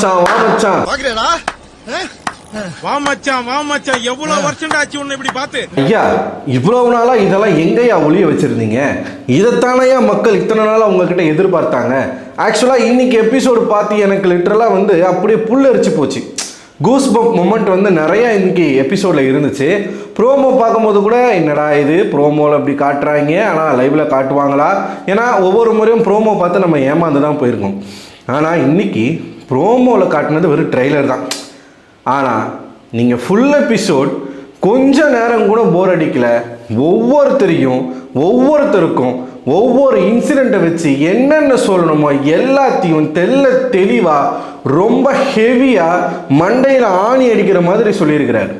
மச்சான் பாக்குறேடா வா மச்சான் எவ்வளவு வருஷம் ஆச்சு உன்னை இப்படி பார்த்து. ஐயா இவ்வளவு நாளா இதெல்லாம் எங்கயா ஒளிய வச்சிருந்தீங்க? இதைத்தானையா மக்கள் இத்தனை நாளா உங்ககிட்ட எதிர்பார்த்தாங்க. ஆக்சுவலா இன்னைக்கு எபிசோடு பார்த்து எனக்கு லிட்டரலா வந்து அப்படியே புல்லரிச்சு போச்சு. கூஸ் பம்ப் மொமெண்ட் வந்து நிறைய இன்னைக்கு எபிசோடில் இருந்துச்சு. ப்ரோமோ பார்க்கும்போது கூட என்னடா இது ப்ரோமோவில் இப்படி காட்டுறாங்க, ஆனால் லைவில் காட்டுவாங்களா? ஏன்னா ஒவ்வொரு முறையும் ப்ரோமோ பார்த்து நம்ம ஏமாந்து தான் போயிருக்கோம். ஆனால் இன்னைக்கு ப்ரோமோவில் காட்டினது வெறும் ட்ரெய்லர் தான். ஆனால் நீங்கள் ஃபுல் எபிசோட் கொஞ்ச நேரம் கூட போர் அடிக்கல. ஒவ்வொருத்தருக்கும் ஒவ்வொரு இன்சிடெண்ட்டை வச்சு என்னென்ன சொல்லணுமோ எல்லாத்தையும் தெளிவாக ரொம்ப ஹெவியாக மண்டையில் ஆணி அடிக்கிற மாதிரி சொல்லியிருக்கிறார்.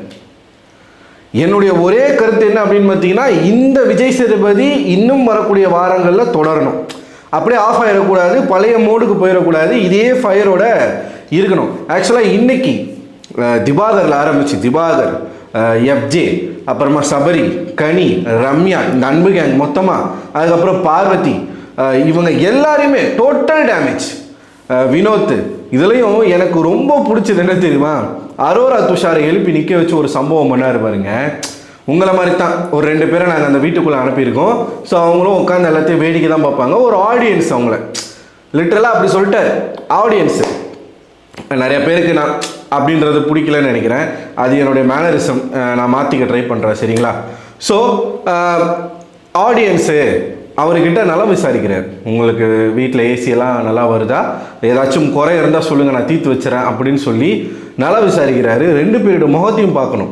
என்னுடைய ஒரே கருத்து என்ன அப்படின்னு பார்த்தீங்கன்னா, இந்த விஜய் சேதுபதி இன்னும் வரக்கூடிய வாரங்களில் தொடரணும். அப்படியே ஆஃப் ஆகிடக்கூடாது, பழைய மோடுக்கு போயிடக்கூடாது, இதே ஃபயரோட இருக்கணும். ஆக்சுவலாக இன்னைக்கு திவாகரில் ஆரம்பிச்சு திவாகர், எஃப்ஜே, அப்புறமா சபரி, கனி, ரம்யா, இந்த அன்பு கேங் மொத்தமாக, அதுக்கப்புறம் பார்வதி, இவங்க எல்லாரையுமே டோட்டல் டேமேஜ். வினோத், இதுலேயும் எனக்கு ரொம்ப பிடிச்சது என்ன தெரியுமா? அரோரா துஷாரை எழுப்பி நிற்க வச்சு ஒரு சம்பவம் பண்ணாரு பாருங்க. உங்களை மாதிரி தான் ஒரு 2 பேரை நாங்கள் அந்த வீட்டுக்குள்ளே அனுப்பியிருக்கோம். ஸோ அவங்களும் உட்காந்து எல்லாத்தையும் வேடிக்கை தான் பார்ப்பாங்க. ஒரு ஆடியன்ஸ் அவங்கள லிட்டரலாக அப்படி சொல்லிட்டு ஆடியன்ஸு நிறைய பேருக்கு நான் அப்படின்றது பிடிக்கலன்னு நினைக்கிறேன். அது என்னுடைய மேனரிசம், நான் மாற்றிக்க ட்ரை பண்ணுறேன். சரிங்களா? ஸோ ஆடியன்ஸு அவர்கிட்ட நல்லா விசாரிக்கிறார். உங்களுக்கு வீட்டில் ஏசியெல்லாம் நல்லா வருதா, ஏதாச்சும் குறை இருந்தால் சொல்லுங்கள், நான் தீர்த்து வச்சுறேன் அப்படின்னு சொல்லி நல்லா விசாரிக்கிறாரு. 2 பேரோட முகத்தையும் பார்க்கணும்.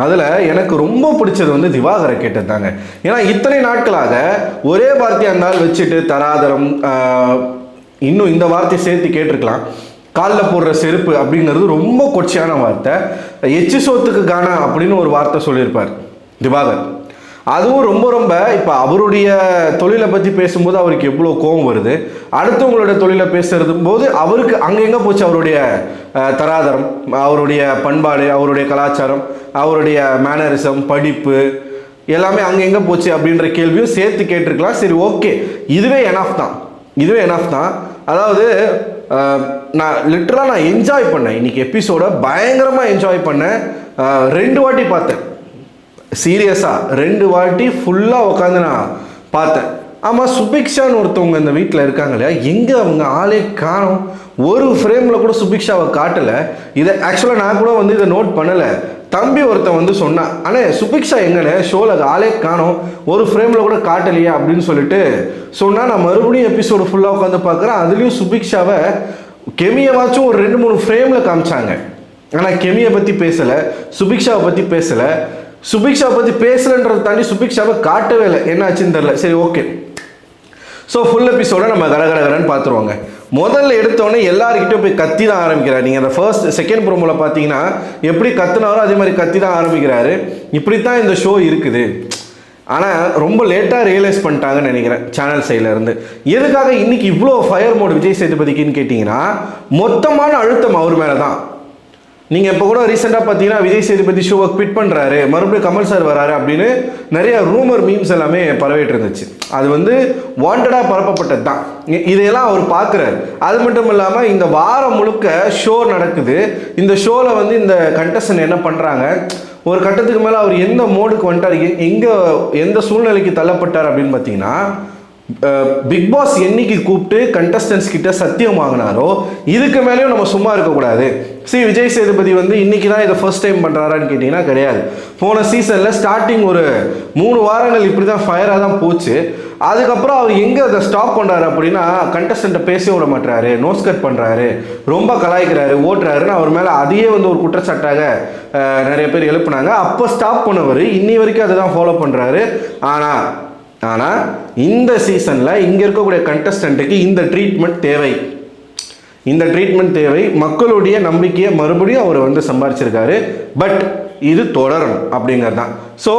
அதில் எனக்கு ரொம்ப பிடிச்சது வந்து திவாகரை கேட்டது தாங்க. ஏன்னா இத்தனை நாட்களாக ஒரே வார்த்தையாக இருந்தால் வச்சுட்டு தராதரம், இன்னும் இந்த வார்த்தையை சேர்த்து கேட்டிருக்கலாம். காலில் போடுற செருப்பு அப்படிங்கிறது ரொம்ப கொச்சையான வார்த்தை. எச்சு சோத்துக்கு காணா அப்படின்னு ஒரு வார்த்தை சொல்லியிருப்பார் திவாகர். அதுவும் ரொம்ப இப்போ அவருடைய தொழிலை பற்றி பேசும்போது அவருக்கு எவ்வளோ கோபம் வருது. அடுத்தவங்களோட தொழிலை பேசுறது போது அவருக்கு அங்கெங்கே போச்சு அவருடைய தராதரம், அவருடைய பண்பாடு, அவருடைய கலாச்சாரம், அவருடைய மேனரிசம், படிப்பு எல்லாமே அங்கெங்கே போச்சு அப்படின்ற கேள்வியும் சேர்த்து கேட்டிருக்கலாம். சரி, ஓகே, இதுவே எனாஃப் தான். அதாவது நான் லிட்டரலாக என்ஜாய் பண்ணேன். இன்றைக்கி எபிசோட பயங்கரமாக என்ஜாய் பண்ணேன். 2 வாட்டி பார்த்தேன். சீரியஸாக 2 வாட்டி ஃபுல்லாக உட்காந்து நான் பார்த்தேன். ஆமாம், சுபிக்ஷான்னு ஒருத்தவங்க இந்த வீட்டில் இருக்காங்க இல்லையா, எங்கே அவங்க ஆளே காணும். ஒரு ஃப்ரேமில் கூட சுபிக்ஷாவை காட்டலை. இதை ஆக்சுவலாக நான் கூட வந்து இதை நோட் பண்ணலை. தம்பி ஒருத்தன் வந்து சொன்னான், ஆனால் சுபிக்ஷா எங்கன்னு ஷோவில் ஆளே காணும், ஒரு ஃப்ரேமில் கூட காட்டலையா அப்படின்னு சொல்லிட்டு சொன்னால், நான் மறுபடியும் எபிசோடு ஃபுல்லாக உட்காந்து பார்க்குறேன். அதுலேயும் சுபிக்ஷாவை கெமியவாச்சும் ஒரு 2-3 ஃப்ரேமில் காமிச்சாங்க. ஆனால் கெமியை பற்றி பேசலை, சுபிக்ஷாவை பற்றி பேசலை. சுபிக்ஷாவை பற்றி பேசலைன்றதை தாண்டி சுபிக்ஷாவை காட்டவே இல்லை. என்ன ஆச்சுன்னு தெரில. சரி, ஓகே. ஸோ ஃபுல் எபிசோட நம்ம கடகடகரன்னு பார்த்துருவாங்க. முதல்ல எடுத்தோடனே எல்லாருக்கிட்டையும் போய் கத்தி தான் ஆரம்பிக்கிறார். நீங்கள் அந்த செகண்ட் ப்ரோமோவில் பார்த்தீங்கன்னா எப்படி கத்துனாரோ அதே மாதிரி கத்தி தான் ஆரம்பிக்கிறாரு. இப்படித்தான் இந்த ஷோ இருக்குது. ஆனால் ரொம்ப லேட்டாக ரியலைஸ் பண்ணிட்டாங்கன்னு நினைக்கிறேன் சேனல் சைட்லேருந்து. எதுக்காக இன்றைக்கி இவ்வளோ ஃபயர் மோட் விஜய் சேதுபதிக்குன்னு கேட்டிங்கன்னா, மொத்தமான அழுத்தம் அவர் மேலே தான். நீங்கள் இப்போ கூட ரீசெண்டாக பார்த்தீங்கன்னா விஜய் சேதுபதி ஷோவை குவிட் பண்ணுறாரு, மறுபடியும் கமல் சார் வராரு அப்படின்னு நிறைய ரூமர் மீம்ஸ் எல்லாமே பரவிட்டு இருந்துச்சு. அது வந்து வாண்டடாக பரப்பப்பட்டது தான். இதையெல்லாம் அவர் பார்க்குறாரு. அது மட்டும் இல்லாமல் இந்த வாரம் முழுக்க ஷோ நடக்குது. இந்த ஷோவில் வந்து இந்த கண்டஸ்டன்ட் என்ன பண்ணுறாங்க, ஒரு கட்டத்துக்கு மேலே அவர் எந்த மோடுக்கு வந்துட்டார், எந்த சூழ்நிலைக்கு தள்ளப்பட்டார் அப்படின்னு பார்த்தீங்கன்னா, பிக் பாஸ் என்னைக்கு கூப்பிட்டு கண்டஸ்டன்ஸ் கிட்ட சத்தியம் வாங்கினாரோ இதுக்கு மேலேயும் நம்ம சும்மா இருக்கக்கூடாது. விஜய் சேதுபதி வந்து இன்னைக்கு தான் இதை ஃபர்ஸ்ட் டைம் பண்ணுறாரான்னு கேட்டிங்கன்னா கிடையாது. போன சீசனில் ஸ்டார்டிங் ஒரு 3 வாரங்கள் இப்படி தான் ஃபயராக தான் போச்சு. அதுக்கப்புறம் அவர் எங்கே அதை ஸ்டாப் பண்ணுறாரு அப்படின்னா, கண்டஸ்டண்ட்டை பேச விட மாட்டுறாரு, நோஸ் கட் பண்ணுறாரு, ரொம்ப கலாய்க்கிறாரு, ஓட்டுறாருன்னு அவர் மேலே அதையே வந்து ஒரு குற்றச்சாட்டாக நிறைய பேர் எழுப்புனாங்க. அப்போ ஸ்டாப் பண்ணவர் இன்னி வரைக்கும் அதை தான் ஃபாலோ பண்ணுறாரு. ஆனால் இந்த சீசனில் இங்கே இருக்கக்கூடிய கண்டஸ்டண்ட்டுக்கு இந்த ட்ரீட்மெண்ட் தேவை. மக்களுடைய நம்பிக்கையை மறுபடியும் அவர் வந்து சம்பாரிச்சிருக்காரு. பட் இது தொடரும் அப்படிங்கிறது தான். ஸோ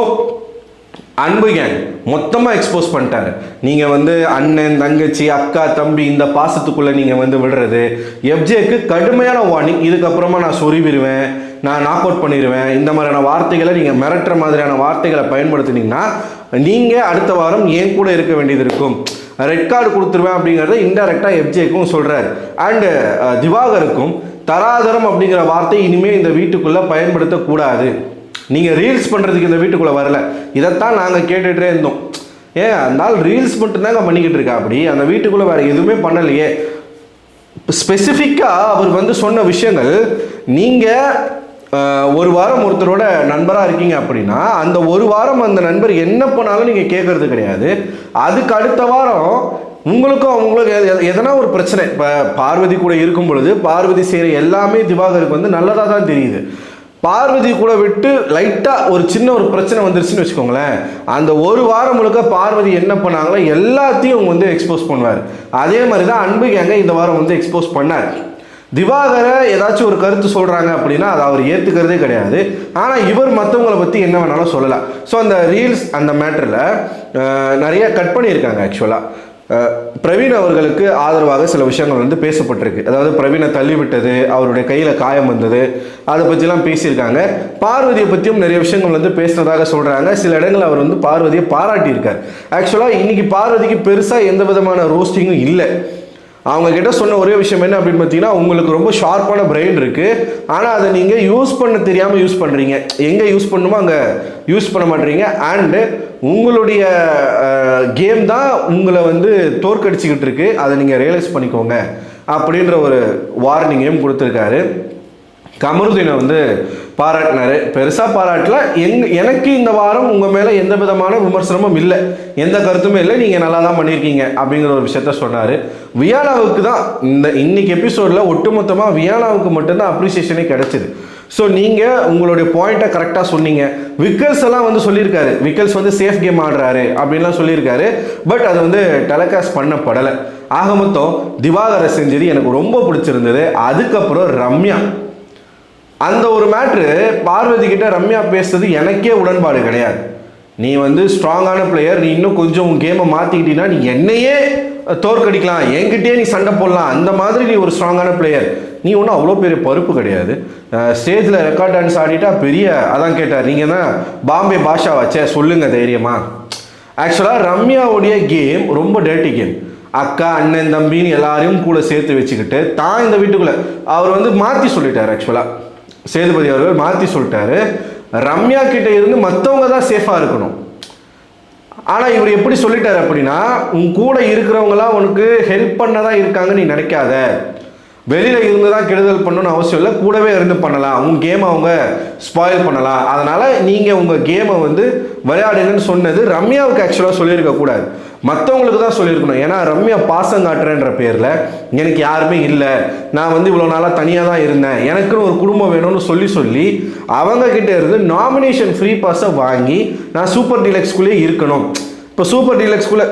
அன்பு கேங் மொத்தமாக எக்ஸ்போஸ் பண்ணிட்டாரு. நீங்கள் வந்து அண்ணன், தங்கச்சி, அக்கா, தம்பி இந்த பாசத்துக்குள்ளே நீங்கள் வந்து விடுறது. எஃப்ஜேக்கு கடுமையான வார்னிங். இதுக்கப்புறமா நான் சொருவிடுவேன், நான் நாக் அவுட் பண்ணிடுவேன், இந்த மாதிரியான வார்த்தைகளை நீங்கள் மிரட்டுற மாதிரியான வார்த்தைகளை பயன்படுத்தினீங்கன்னா நீங்கள் அடுத்த வாரம் ஏன் கூட இருக்க வேண்டியது இருக்கும். ரெட் கார்டு கொடுத்துருவேன் அப்படிங்கிறத இன்டெரக்டாக எஃப்ஜேக்கும் சொல்கிறாரு. அண்டு திவாகருக்கும் தராதரம் அப்படிங்கிற வார்த்தை இனிமேல் இந்த வீட்டுக்குள்ளே பயன்படுத்தக்கூடாது, நீங்கள் ரீல்ஸ் பண்ணுறதுக்கு இந்த வீட்டுக்குள்ளே வரல, இதைத்தான் நாங்கள் கேட்டுகிட்டே இருந்தோம். அதனால் ரீல்ஸ் மட்டும்தாங்க பண்ணிக்கிட்டு இருக்கா, அப்படி அந்த வீட்டுக்குள்ளே வேறு எதுவுமே பண்ணலையே. ஸ்பெசிஃபிக்காக அவர் சொன்ன விஷயங்கள், நீங்கள் ஒரு வாரம் ஒருத்தரோட நண்பராக இருக்கீங்க அப்படின்னா அந்த ஒரு வாரம் அந்த நண்பர் என்ன பண்ணாலும் நீங்கள் கேட்கறது கிடையாது. அதுக்கு அடுத்த வாரம் உங்களுக்கும் அவங்களுக்கும் எதனா ஒரு பிரச்சனை, இப்போ பார்வதி கூட இருக்கும் பொழுது பார்வதி செய்கிற எல்லாமே திவாகருக்கு நல்லதாக தான் தெரியுது. பார்வதி கூட விட்டு லைட்டாக ஒரு சின்ன ஒரு பிரச்சனை வந்துருச்சுன்னு வச்சுக்கோங்களேன், அந்த ஒரு வாரம் முழுக்க பார்வதி என்ன பண்ணாங்களோ எல்லாத்தையும் அவங்க எக்ஸ்போஸ் பண்ணுவார். அதே மாதிரி தான் அன்பு கேங்க இந்த வாரம் எக்ஸ்போஸ் பண்ணார். திவாகரை ஏதாச்சும் ஒரு கருத்து சொல்கிறாங்க அப்படின்னா அதை அவர் ஏற்றுக்கிறதே கிடையாது. ஆனால் இவர் மற்றவங்களை பற்றி என்ன வேணாலும் சொல்லலாம். ஸோ அந்த ரீல்ஸ் அந்த மேட்டரில் நிறைய கட் பண்ணியிருக்காங்க. ஆக்சுவலாக பிரவீன் அவர்களுக்கு ஆதரவாக சில விஷயங்கள் பேசப்பட்டிருக்கு. அதாவது பிரவீனை தள்ளிவிட்டது, அவருடைய கையில் காயம் வந்தது, அதை பற்றிலாம் பேசியிருக்காங்க. பார்வதியை பற்றியும் நிறைய விஷயங்கள் பேசினதாக சொல்கிறாங்க. சில இடங்கள் அவர் பார்வதியை பாராட்டியிருக்கார். ஆக்சுவலாக இன்றைக்கி பார்வதிக்கு பெருசாக எந்த விதமான ரோஸ்டிங்கும் இல்லை. அவங்க கிட்ட சொன்ன ஒரே விஷயம் என்ன அப்படின்னு பார்த்தீங்கன்னா, உங்களுக்கு ரொம்ப ஷார்ப்பான பிரெயின் இருக்குது, ஆனால் அதை நீங்கள் யூஸ் பண்ண தெரியாமல் யூஸ் பண்ணுறீங்க, எங்கே யூஸ் பண்ணுமோ அங்கே யூஸ் பண்ண மாட்டீங்க, அண்டு உங்களுடைய கேம் தான் உங்களை தோற்கடிச்சிக்கிட்டு இருக்கு, அதை நீங்கள் ரியலைஸ் பண்ணிக்கோங்க அப்படின்ற ஒரு வார்னிங்கையும் கொடுத்துருக்காரு. கமருதீனை பாராட்டினார். பெருசாக பாராட்டல. எனக்கு இந்த வாரம் உங்கள் மேலே எந்த விதமான விமர்சனமும் இல்லை, எந்த கருத்துமே இல்லை, நீங்கள் நல்லா தான் பண்ணியிருக்கீங்க அப்படிங்கிற ஒரு விஷயத்த சொன்னார். வியானாவுக்கு தான் இன்னைக்கு எபிசோடில் ஒட்டுமொத்தமாக வியானாவுக்கு மட்டும்தான் அப்ரிசியேஷனே கிடைச்சிது. ஸோ நீங்கள் உங்களுடைய பாயிண்ட்டை கரெக்டாக சொன்னீங்க. விக்கல்ஸ் எல்லாம் சொல்லியிருக்காரு, விக்கல்ஸ் சேஃப் கேம் ஆடுறாரு அப்படின்லாம் சொல்லியிருக்காரு. பட் அது டெலிகாஸ்ட் பண்ணப்படலை. ஆக மொத்தம் திவாகரை செஞ்சது எனக்கு ரொம்ப பிடிச்சிருந்தது. அதுக்கப்புறம் ரம்யா, அந்த ஒரு மேட்ரு பார்வதி கிட்ட ரம்யா பேசுறது எனக்கே உடன்பாடு கிடையாது. நீ ஸ்ட்ராங்கான பிளேயர், நீ இன்னும் கொஞ்சம் உன் கேமை மாற்றிக்கிட்டீங்கன்னா நீ என்னையே தோற்கடிக்கலாம், என்கிட்டயே நீ சண்டை போடலாம், அந்த மாதிரி நீ ஒரு ஸ்ட்ராங்கான பிளேயர். நீ ஒன்றும் அவ்வளோ பெரிய பருப்பு கிடையாது. ஸ்டேஜில் ரெக்கார்ட் டான்ஸ் ஆடிட்டா பெரிய அதான் கேட்டார், நீங்கள் தான் பாம்பே பாஷா வச்சே சொல்லுங்கள் தைரியமா. ஆக்சுவலாக ரம்யாவுடைய கேம் ரொம்ப டேர்ட்டி கேம். அக்கா அண்ணன் தம்பின்னு எல்லாரையும் கூட சேர்த்து வச்சுக்கிட்டு தான் இந்த வீட்டுக்குள்ளே அவர் மாற்றி சொல்லிட்டார். ஆக்சுவலாக சேதுபதி அவர்கள் மாற்றி சொல்லிட்டாரு, ரம்யா கிட்ட இருந்து மற்றவங்க தான் சேஃபாக இருக்கணும். ஆனால் இவர் எப்படி சொல்லிட்டாரு அப்படின்னா, உன் கூட இருக்கிறவங்களாம் உனக்கு ஹெல்ப் பண்ண தான் இருக்காங்க, நீ நினைக்காத, வெளியில் இருந்து தான் கெடுதல் பண்ணணும்னு அவசியம் இல்லை, கூடவே இருந்து பண்ணலாம், உங்கள் கேமை அவங்க ஸ்பாயில் பண்ணலாம், அதனால் நீங்கள் உங்கள் கேமை விளையாடுங்கன்னு சொன்னது ரம்யாவுக்கு ஆக்சுவலாக சொல்லியிருக்கக்கூடாது, மற்றவங்களுக்கு தான் சொல்லியிருக்கணும். ஏன்னா ரம்யா பாசம் காட்டுறேன்ற பேரில் எனக்கு யாருமே இல்லை, நான் இவ்வளோ நாளாக தனியாக தான் இருந்தேன், எனக்குன்னு ஒரு குடும்பம் வேணும்னு சொல்லி அவங்கக்கிட்ட இருந்து நாமினேஷன் ஃப்ரீ பாஸை வாங்கி நான் சூப்பர் டீலக்ஸ்குள்ளே இருக்கணும். இப்போ சூப்பர் டீலக்ஸ்குள்ளே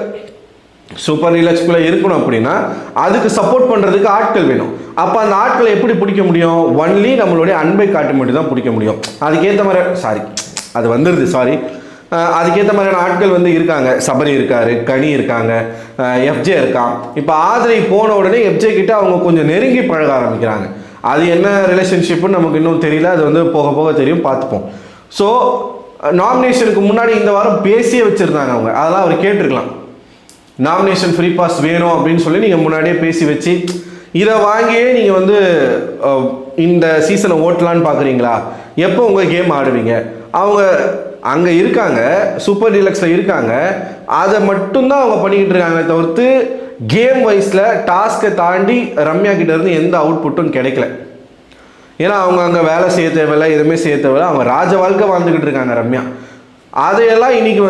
இருக்கணும் அப்படின்னா அதுக்கு சப்போர்ட் பண்ணுறதுக்கு ஆட்கள் வேணும். அப்போ அந்த ஆட்களை எப்படி பிடிக்க முடியும்? ஒன்லி நம்மளுடைய அன்பை காட்டி மட்டும் தான் பிடிக்க முடியும். அதுக்கேற்ற மாதிரி அதுக்கேற்ற மாதிரியான ஆட்கள் இருக்காங்க. சபரி இருக்காரு, கனி இருக்காங்க, எஃப்ஜே இருக்கான். இப்போ ஆதிரை போன உடனே எஃப்ஜே கிட்ட அவங்க கொஞ்சம் நெருங்கி பழக ஆரம்பிக்கிறாங்க. அது என்ன ரிலேஷன்ஷிப்புன்னு நமக்கு இன்னும் தெரியல, அது போக போக தெரியும், பார்த்துப்போம். ஸோ நாமினேஷனுக்கு முன்னாடி இந்த வாரம் பேசியே வச்சுருந்தாங்க அவங்க, அதெல்லாம் அவர் கேட்டிருக்கலாம். நாமினேஷன் ஃப்ரீ பாஸ் வேணும் அப்படின்னு சொல்லி நீங்கள் முன்னாடியே பேசி வச்சு இதை வாங்கியே நீங்கள் இந்த சீசனை ஓட்டலான்னு பார்க்குறீங்களா? எப்போ உங்கள் கேம் ஆடுவீங்க? அவங்க அங்கே இருக்காங்க, சூப்பர் டீலக்ஸில் இருக்காங்க, அதை மட்டும்தான் அவங்க பண்ணிக்கிட்டு இருக்காங்க தவிர்த்து கேம் வைஸில் டாஸ்க்கை தாண்டி ரம்யா கிட்டேருந்து எந்த அவுட்புட்டும் கிடைக்கல. ஏன்னா அவங்க அங்கே வேலை செய்ய தேவையில்லை, எதுவுமே செய்ய தேவையில்லை, அவங்க ராஜ வாழ்க்கை வாழ்ந்துக்கிட்டு இருக்காங்க ரம்யா. அதையெல்லாம் இன்றைக்கி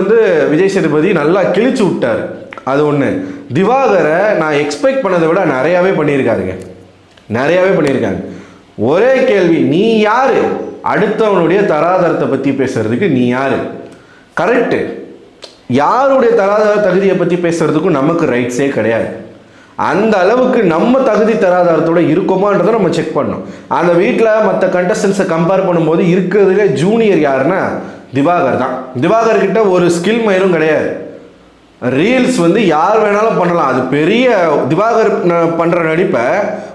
விஜய் சேதுபதி நல்லா கிழிச்சு விட்டார். அது ஒன்று. திவாகரை நான் எக்ஸ்பெக்ட் பண்ணதை விட நிறையாவே பண்ணியிருக்காங்க. ஒரே கேள்வி, நீ யார் அடுத்தவனுடைய தராதரத்தை பற்றி பேசுறதுக்கு? நீ யார்? கரெக்டு, யாருடைய தராதர தகுதியை பற்றி பேசுறதுக்கும் நமக்கு ரைட்ஸே கிடையாது. அந்த அளவுக்கு நம்ம தகுதி தராதரத்தோட இருக்கோமான்றதை நம்ம செக் பண்ணோம். அந்த வீட்டில் மற்ற கண்டஸ்டன்ஸை கம்பேர் பண்ணும்போது இருக்கிறதுலே ஜூனியர் யாருன்னா திவாகர் தான். திவாகர் கிட்ட ஒரு ஸ்கில் மயிலும் கிடையாது. ரீல்ஸ் யார் வேணாலும் பண்ணலாம். அது பெரிய திவாகர் பண்ணுற நடிப்பை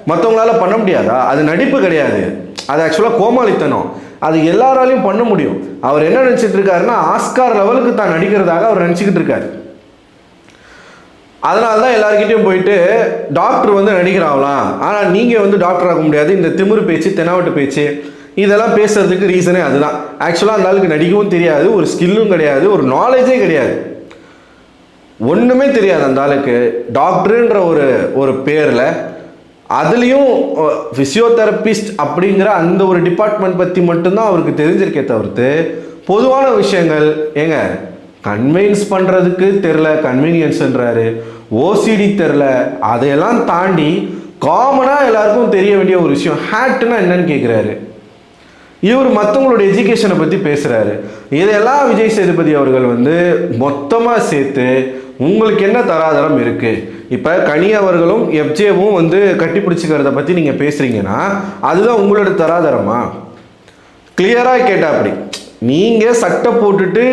மற்றவங்களால பண்ண முடியாதா? அது நடிப்பு கிடையாது, அது ஆக்சுவலாக கோமாளித்தனம். அது எல்லாராலையும் பண்ண முடியும். அவர் என்ன நினச்சிட்டு இருக்காருன்னா ஆஸ்கார் லெவலுக்கு தான் நடிக்கிறதாக அவர் நினச்சிக்கிட்டு இருக்காரு. அதனால தான் எல்லாருக்கிட்டையும் போயிட்டு டாக்டர் வந்து நடிக்கிறாங்களாம், ஆனால் நீங்கள் வந்து டாக்டர் ஆக முடியாது, இந்த திமிரு பேச்சு தெனாவட்டு பேச்சு இதெல்லாம் பேசுறதுக்கு ரீசனே அதுதான். ஆக்சுவலாக அந்த ஆளுக்கு நடிக்கவும் தெரியாது, ஒரு ஸ்கில்லும் கிடையாது, ஒரு நாலேஜே கிடையாது, ஒன்றுமே தெரியாது அந்த ஆளுக்கு. டாக்டருன்ற ஒரு பேரில் அதுலேயும் ஃபிசியோதெரபிஸ்ட் அப்படிங்கிற அந்த ஒரு டிபார்ட்மெண்ட் பற்றி மட்டும்தான் அவருக்கு தெரிஞ்சிருக்கே தவிர்த்து பொதுவான விஷயங்கள் ஏங்க கன்வின்ஸ் பண்ணுறதுக்கு தெரில, கன்வீனியன்ஸ்ன்றாரு, ஓசிடி தெரில, அதையெல்லாம் தாண்டி காமனாக எல்லாருக்கும் தெரிய வேண்டிய ஒரு விஷயம் ஹேட்னா என்னன்னு கேட்குறாரு. இவர் மற்றவங்களோட எஜுகேஷனை பற்றி பேசுகிறாரு. இதையெல்லாம் விஜய் சேதுபதி அவர்கள் வந்து மொத்தமாக சேர்த்து உங்களுக்கு என்ன தராதரம் இருக்குது, இப்போ கனி அவர்களும் எஃப்ஜேவும் வந்து கட்டி பிடிச்சிக்கிறத பற்றி நீங்கள் பேசுகிறீங்கன்னா அதுதான் உங்களோட தராதரமா? கிளியராக கேட்டால் அப்படி நீங்கள் சட்டை போட்டுட்டு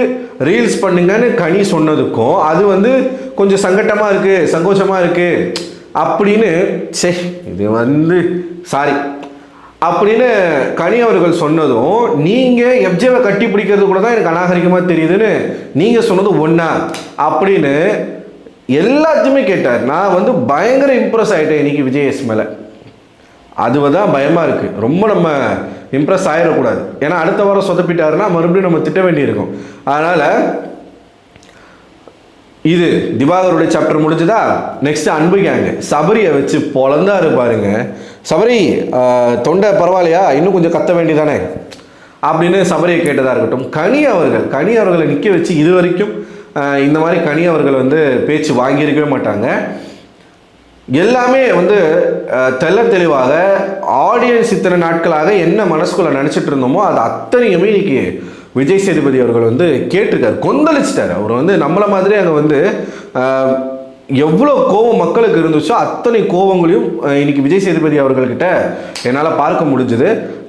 ரீல்ஸ் பண்ணுங்கன்னு கனி சொன்னதுக்கும் அது வந்து கொஞ்சம் சங்கட்டமாக இருக்குது, சங்கோஷமாக இருக்குது அப்படின்னு இது வந்து சாரி அப்படின்னு கனி அவர்கள் சொன்னதும் நீங்கள் எஃப்ஜேவை கட்டி பிடிக்கிறது கூட தான் எனக்கு அநாகரிகமாக தெரியுதுன்னு நீங்கள் சொன்னது ஒன்றா அப்படின்னு எல்லாத்தையுமே கேட்டார். நான் வந்து பயங்கர இம்ப்ரெஸ் ஆகிட்டேன் இன்னைக்கு விஜய் மேலே. அதுதான் பயமாக இருக்குது, ரொம்ப நம்ம இம்ப்ரெஸ் ஆகிடக்கூடாது. ஏன்னா அடுத்த வாரம் சொதப்பிட்டாருன்னா மறுபடியும் நம்ம திட்ட வேண்டியிருக்கும். அதனால் இது திவாகருடைய சாப்டர் முடிஞ்சுதா, நெக்ஸ்ட் அன்பு கேங்கு சபரியை வச்சு பொழந்தாரு பாருங்க. சபரி தொண்டை பரவாயில்லையா, இன்னும் கொஞ்சம் கத்த வேண்டியதானே அப்படின்னு சபரியை கேட்டதாக இருக்கட்டும். கனி அவர்களை நிற்க வச்சு இது வரைக்கும் இந்த மாதிரி கனி அவர்கள் வந்து பேச்சு வாங்கியிருக்கவே மாட்டாங்க. எல்லாமே வந்து தெள்ள தெளிவாக ஆடியன்ஸ் இத்தனை நாட்களாக என்ன மனசுக்குள்ள நினச்சிட்டு இருந்தோமோ அது அத்தனையுமே இன்னைக்கு விஜய் சேதுபதி அவர்கள் வந்து கேட்டிருக்காரு, கொந்தளிச்சிட்டார். அவர் வந்து நம்மளை மாதிரி அங்கே வந்து எவ்வளோ கோபம் மக்களுக்கு இருந்துச்சோ அத்தனை கோபங்களையும் இன்னைக்கு விஜய் சேதுபதி அவர்கள்கிட்ட என்னால் பார்க்க முடிஞ்சுது.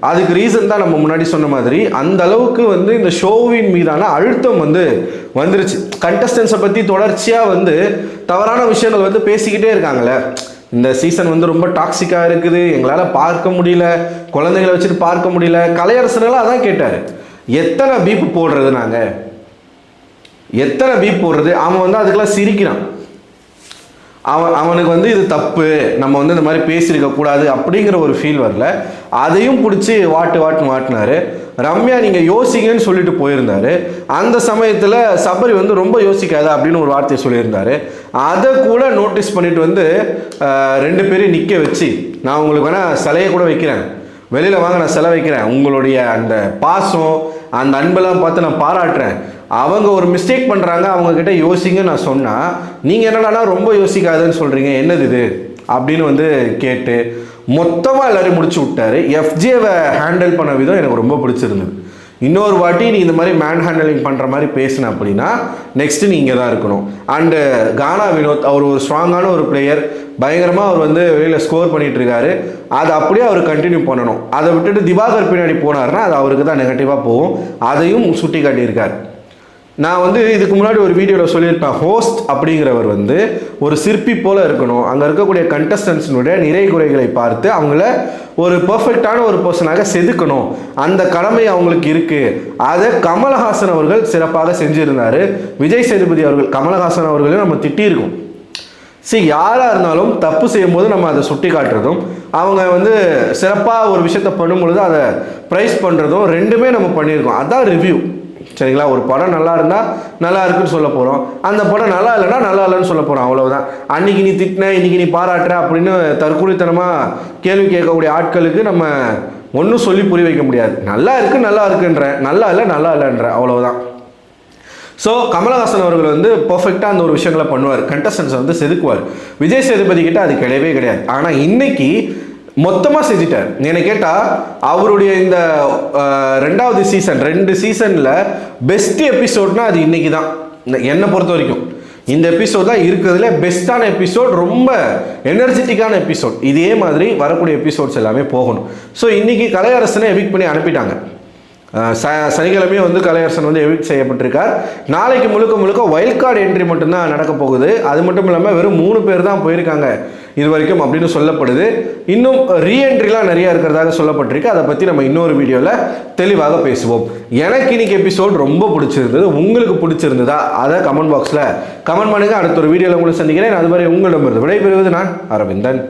அதுக்கு ரீசன் தான் நம்ம முன்னாடி சொன்ன மாதிரி அந்த அளவுக்கு வந்து இந்த ஷோவின் மீதான அழுத்தம் வந்து வந்துருச்சு. கண்டஸ்டன்ஸை பற்றி தொடர்ச்சியாக வந்து தவறான விஷயங்கள் வந்து பேசிக்கிட்டே இருக்காங்களே. இந்த சீசன் வந்து ரொம்ப டாக்ஸிக்காக இருக்குது, எங்களால் பார்க்க முடியல, குழந்தைகளை வச்சுட்டு பார்க்க முடியல. கலையரசனெல்லாம் அதான் கேட்டார், எத்தனை பீப் போடுறது, நாங்கள் எத்தனை பீப் போடுறது. அவன் வந்து அதுக்கெல்லாம் சிரிக்கிறான். அவனுக்கு வந்து இது தப்பு, நம்ம வந்து இந்த மாதிரி பேசியிருக்கக்கூடாது அப்படிங்கிற ஒரு ஃபீல் வரல. அதையும் பிடிச்சி வாட்டினாரு. ரம்யா நீங்கள் யோசிங்கன்னு சொல்லிட்டு போயிருந்தாரு. அந்த சமயத்தில் சபரி வந்து ரொம்ப யோசிக்காத அப்படின்னு ஒரு வார்த்தையை சொல்லியிருந்தாரு. அதை கூட நோட்டீஸ் பண்ணிட்டு வந்து 2 பேரையும் நிற்க வச்சு, நான் உங்களுக்கு வேணால் சிலையை கூட வைக்கிறேன், வெளியில் வாங்க நான் சிலை வைக்கிறேன், உங்களுடைய அந்த பாசம் அந்த அன்பெல்லாம் பார்த்து நான் பாராட்டுறேன், அவங்க ஒரு மிஸ்டேக் பண்ணுறாங்க அவங்கக்கிட்ட யோசிங்க நான் சொன்னால் நீங்கள் என்னடானா ரொம்ப யோசிக்காதுன்னு சொல்கிறீங்க, என்னது இது அப்படின்னு வந்து கேட்டு மொத்தமாக எல்லாரையும் முடிச்சு விட்டாரு. எஃப்ஜேவை ஹேண்டில் பண்ண விதம் எனக்கு ரொம்ப பிடிச்சிருந்தது. இன்னொரு வாட்டி நீ இந்த மாதிரி மேன் ஹேண்டலிங் பண்ணுற மாதிரி பேசின அப்படின்னா நெக்ஸ்ட்டு நீங்கள் தான் இருக்கணும். அண்டு கானா வினோத் அவர் ஒரு ஸ்ட்ராங்கான ஒரு பிளேயர், பயங்கரமாக அவர் வந்து வெளியில் ஸ்கோர் பண்ணிகிட்டு இருக்காரு. அதை அப்படியே அவர் கண்டினியூ பண்ணணும். அதை விட்டுட்டு திவாகர் பின்னாடி போனார்னா அது அவருக்கு தான் நெகட்டிவாக போகும். அதையும் சுட்டி காட்டியிருக்கார். நான் வந்து இதுக்கு முன்னாடி ஒரு வீடியோவில் சொல்லியிருப்பேன், ஹோஸ்ட் அப்படிங்கிறவர் வந்து ஒரு சிற்பி போல் இருக்கணும். அங்கே இருக்கக்கூடிய கண்டஸ்டன்ஸினுடைய நிறை குறைகளை பார்த்து அவங்கள ஒரு பர்ஃபெக்டான ஒரு பர்சனாக செதுக்கணும், அந்த கடமை அவங்களுக்கு இருக்குது. அதை கமலஹாசன் அவர்கள் சிறப்பாக செஞ்சுருந்தார். விஜய் சேதுபதி அவர்கள் கமலஹாசன் அவர்களையும் நம்ம திட்டியிருக்கோம். யாராக இருந்தாலும் தப்பு செய்யும்போது நம்ம அதை சுட்டி காட்டுறதும் அவங்க வந்து சிறப்பாக ஒரு விஷயத்தை பண்ணும்பொழுது அதை ப்ரைஸ் பண்ணுறதும் ரெண்டுமே நம்ம பண்ணியிருக்கோம். அதான் ரிவ்யூ, சரிங்களா? ஒரு படம் நல்லா இருந்தால் நல்லா இருக்குன்னு சொல்ல போகிறோம், அந்த படம் நல்லா இல்லைன்னா நல்லா இல்லைன்னு சொல்ல போகிறோம், அவ்வளவுதான். அன்றைக்கி நீ திட்டின இன்றைக்கி நீ பாராட்டுற அப்படின்னு தற்கொலைத்தனமாக கேள்வி கேட்கக்கூடிய ஆட்களுக்கு நம்ம ஒன்றும் சொல்லி புரிய வைக்க முடியாது. நல்லா இருக்குன்ற, நல்லா இல்லைன்ற, அவ்வளவுதான். ஸோ கமலஹாசன் அவர்கள் வந்து பர்ஃபெக்டாக அந்த ஒரு விஷயங்களை பண்ணுவார், கண்டஸ்டன்ஸை வந்து செதுக்குவார். விஜய் சேதுபதி கிட்ட அது கிடையவே கிடையாது. ஆனால் இன்னைக்கு மொத்தமாக செஞ்சிட்டார். என்னை கேட்டால் அவருடைய இந்த 2வது சீசன் 2 சீசனில் பெஸ்ட் எபிசோட்னா அது இன்னைக்கு தான். என்னை பொறுத்த வரைக்கும் இந்த எபிசோட் தான் இருக்கிறதுல பெஸ்ட்டான எபிசோட், ரொம்ப எனர்ஜெட்டிக்கான எபிசோட். இதே மாதிரி வரக்கூடிய எபிசோட்ஸ் எல்லாமே போகணும். ஸோ இன்றைக்கி கலையரசனை எவிக்ட் பண்ணி அனுப்பிட்டாங்க. சனிக்கிழமையும் வந்து கலையரசன் வந்து எவிக்ட் செய்யப்பட்டிருக்கார். நாளைக்கு முழுக்க வைல்ட் கார்டு என்ட்ரி மட்டும்தான் நடக்க போகுது. அது மட்டும் இல்லாமல் வெறும் 3 பேர் தான் போயிருக்காங்க இது வரைக்கும் அப்படின்னு சொல்லப்படுது. இன்னும் ரீஎன்ட்ரிலாம் நிறைய இருக்கிறதாக சொல்லப்பட்டிருக்கு. அதை பற்றி நம்ம இன்னொரு வீடியோவில் தெளிவாக பேசுவோம். எனக்கு இன்னைக்கு எபிசோட் ரொம்ப பிடிச்சிருந்தது. உங்களுக்கு பிடிச்சிருந்ததா அதை கமெண்ட் பாக்ஸில் கமெண்ட் பண்ணுங்கள். அடுத்த ஒரு வீடியோவில் உங்களை சந்திக்கிறேன். அதுவரை உங்களிடமிருந்து விடைபெறுவது நான் அரவிந்தன்.